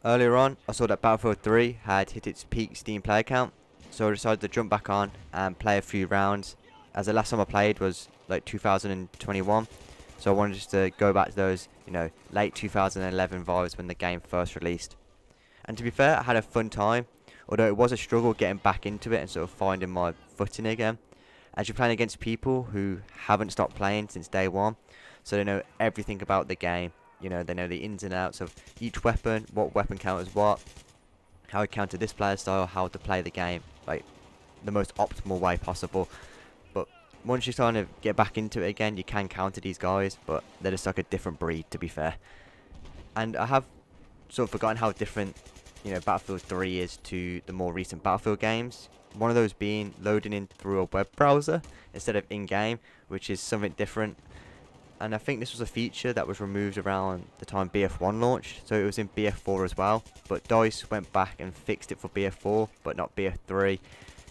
Earlier on, I saw that Battlefield 3 had hit its peak Steam player count, so I decided to jump back on and play a few rounds, as the last time I played was like 2021, so I wanted just to go back to those, late 2011 vibes when the game first released. And to be fair, I had a fun time, although it was a struggle getting back into it and sort of finding my footing again, as you're playing against people who haven't stopped playing since day one, so they know everything about the game. They know the ins and outs of each weapon, what weapon counters what, how to counter this player style, how to play the game, like, the most optimal way possible. But once you're starting to get back into it again, you can counter these guys, but they're just like a different breed, to be fair. And I have sort of forgotten how different, Battlefield 3 is to the more recent Battlefield games. One of those being loading in through a web browser instead of in-game, which is something different. And I think this was a feature that was removed around the time BF1 launched, so it was in BF4 as well, but DICE went back and fixed it for BF4 but not BF3,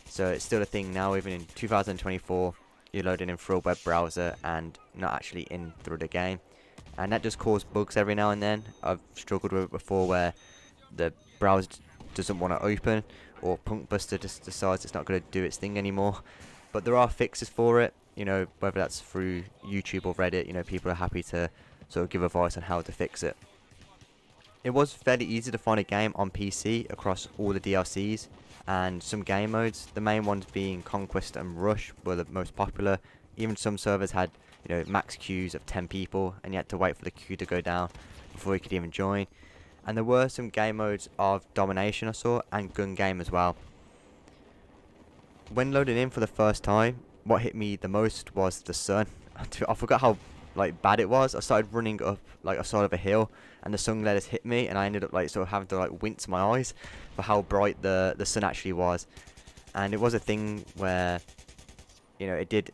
so it's still a thing now. Even in 2024 you're loading in through a web browser and not actually in through the game, and that just causes bugs every now and then. I've struggled with it before where the browser doesn't want to open, or Punkbuster just decides it's not going to do its thing anymore. But there are fixes for it, whether that's through YouTube or Reddit. People are happy to sort of give advice on how to fix it. It was fairly easy to find a game on PC across all the DLCs and some game modes. The main ones being Conquest and Rush were the most popular. Even some servers had, max queues of 10 people, and you had to wait for the queue to go down before you could even join. And there were some game modes of Domination I saw, and Gun Game as well. When loading in for the first time, what hit me the most was the sun. I forgot how bad it was. I started running up a side of a hill, and the sun let us hit me, and I ended up sort of having to wince my eyes for how bright the sun actually was. And it was a thing where it did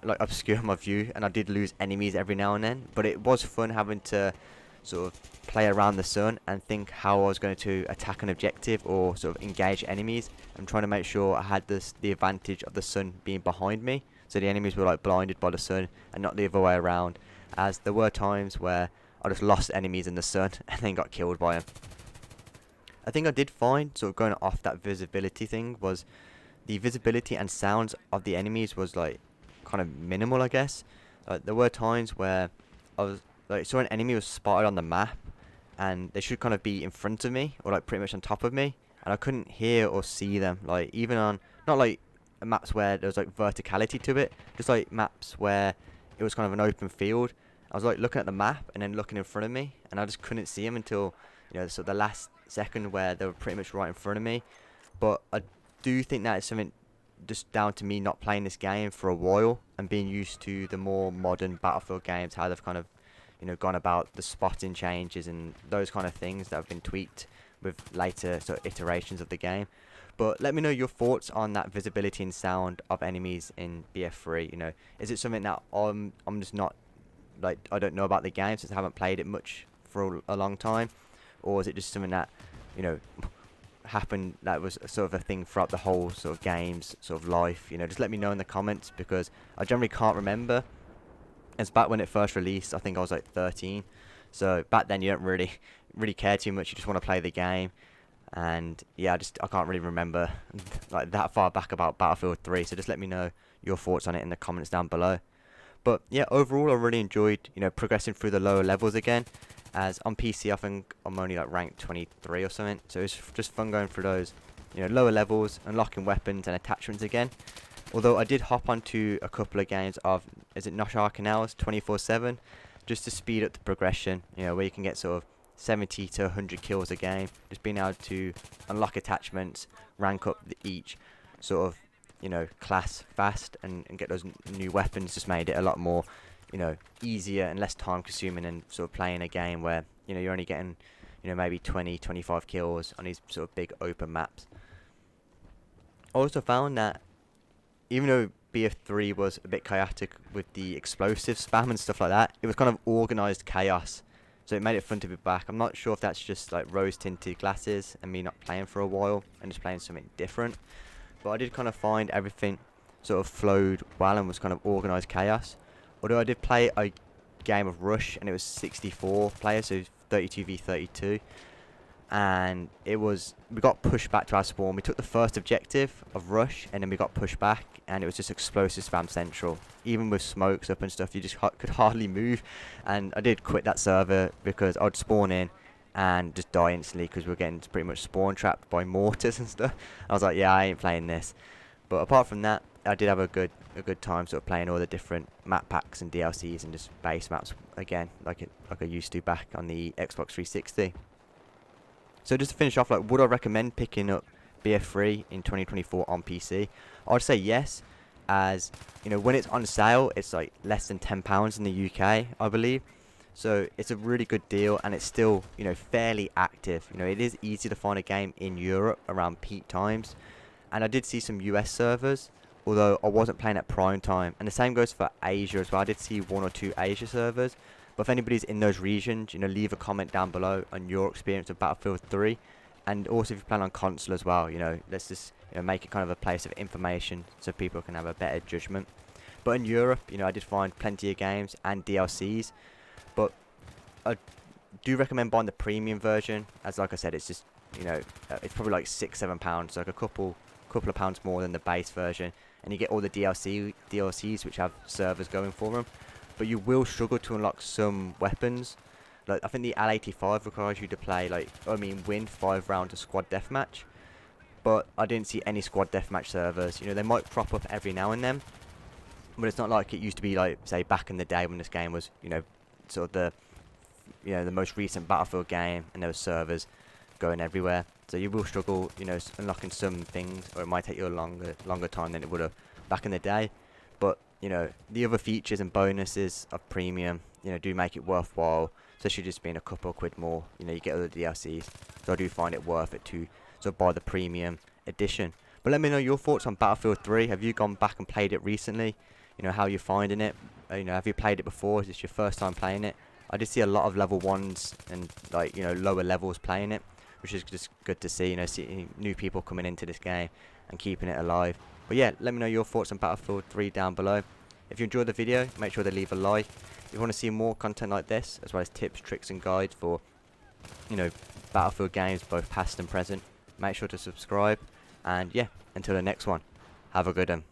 obscure my view, and I did lose enemies every now and then, but it was fun having to sort of play around the sun and think how I was going to attack an objective or sort of engage enemies. I'm trying to make sure I had the advantage of the sun being behind me, so the enemies were blinded by the sun and not the other way around, as there were times where I just lost enemies in the sun and then got killed by them. I think I did find, sort of going off that visibility thing, was the visibility and sounds of the enemies was kind of minimal, I guess. There were times where I was saw an enemy was spotted on the map, and they should kind of be in front of me or pretty much on top of me, and I couldn't hear or see them. Even on not maps where there was verticality to it, just maps where it was kind of an open field. I was looking at the map and then looking in front of me, and I just couldn't see them until sort of the last second where they were pretty much right in front of me. But I do think that is something just down to me not playing this game for a while and being used to the more modern Battlefield games, how they've kind of gone about the spotting changes and those kind of things that have been tweaked with later sort of iterations of the game. But let me know your thoughts on that visibility and sound of enemies in BF3. Is it something that I'm just not I don't know about the game since I haven't played it much for a long time, or is it just something that happened that was sort of a thing throughout the whole sort of game's sort of life? Just let me know in the comments, because I generally can't remember. It's back when it first released. I think I was 13, so back then you don't really care too much. You just want to play the game, and yeah, I can't really remember that far back about Battlefield 3. So just let me know your thoughts on it in the comments down below. But yeah, overall I really enjoyed progressing through the lower levels again, as on PC I think I'm only ranked 23 or something. So it's just fun going through those lower levels, unlocking weapons and attachments again. Although I did hop onto a couple of games of, is it Nosh Arcanals 24/7, just to speed up the progression, where you can get sort of 70 to 100 kills a game, just being able to unlock attachments, rank up each sort of, class fast, and get those new weapons just made it a lot more, easier and less time consuming than sort of playing a game where, you're only getting, maybe 20, 25 kills on these sort of big open maps. I also found that even though BF3 was a bit chaotic with the explosive spam and stuff like that, it was kind of organised chaos, so it made it fun to be back. I'm not sure if that's just rose tinted glasses and me not playing for a while and just playing something different, but I did kind of find everything sort of flowed well and was kind of organised chaos. Although I did play a game of Rush and it was 64 players, so 32v32, and we got pushed back to our spawn. We took the first objective of rush, and then we got pushed back, and it was just explosive spam central. Even with smokes up and stuff, you just could hardly move. And I did quit that server because I'd spawn in and just die instantly because we were getting pretty much spawn trapped by mortars and stuff. I was like, yeah, I ain't playing this. But apart from that, I did have a good time sort of playing all the different map packs and DLCs and just base maps again, like I used to back on the Xbox 360. So just to finish off, like, would I recommend picking up BF3 in 2024 on PC? I'd say yes, as you know, when it's on sale, it's like less than £10 in the UK, I believe. So it's a really good deal, and it's still, you know, fairly active. You know, it is easy to find a game in Europe around peak times, and I did see some US servers, although I wasn't playing at prime time. And the same goes for Asia as well. I did see 1 or 2 Asia servers. But if anybody's in those regions, you know, leave a comment down below on your experience of Battlefield 3. And also if you plan on console as well, you know, let's just, you know, make it kind of a place of information so people can have a better judgment. But in Europe, you know, I did find plenty of games and DLCs. But I do recommend buying the premium version, as like I said, it's just, you know, it's probably like £6-7, so like a couple of pounds more than the base version. And you get all the DLCs which have servers going for them. But you will struggle to unlock some weapons. Like, I think the L85 requires you to play, like, win 5 rounds of squad deathmatch. But I didn't see any squad deathmatch servers. You know, they might crop up every now and then, but it's not like it used to be, like, say, back in the day when this game was, you know, sort of the most recent Battlefield game, and there were servers going everywhere. So you will struggle, you know, unlocking some things, or it might take you a longer time than it would have back in the day. But you know, the other features and bonuses of premium, you know, do make it worthwhile, especially just being a couple of quid more. You know, you get other DLCs, so I do find it worth it to sort of buy the premium edition. But let me know your thoughts on Battlefield 3. Have you gone back and played it recently? You know, how you're finding it? You know, have you played it before? Is this your first time playing it? I did see a lot of level 1s and, like, you know, lower levels playing it, which is just good to see, you know, see new people coming into this game and keeping it alive. But yeah, let me know your thoughts on Battlefield 3 down below. If you enjoyed the video, make sure to leave a like. If you want to see more content like this, as well as tips, tricks and guides for, you know, Battlefield games, both past and present, make sure to subscribe. And yeah, until the next one, have a good one.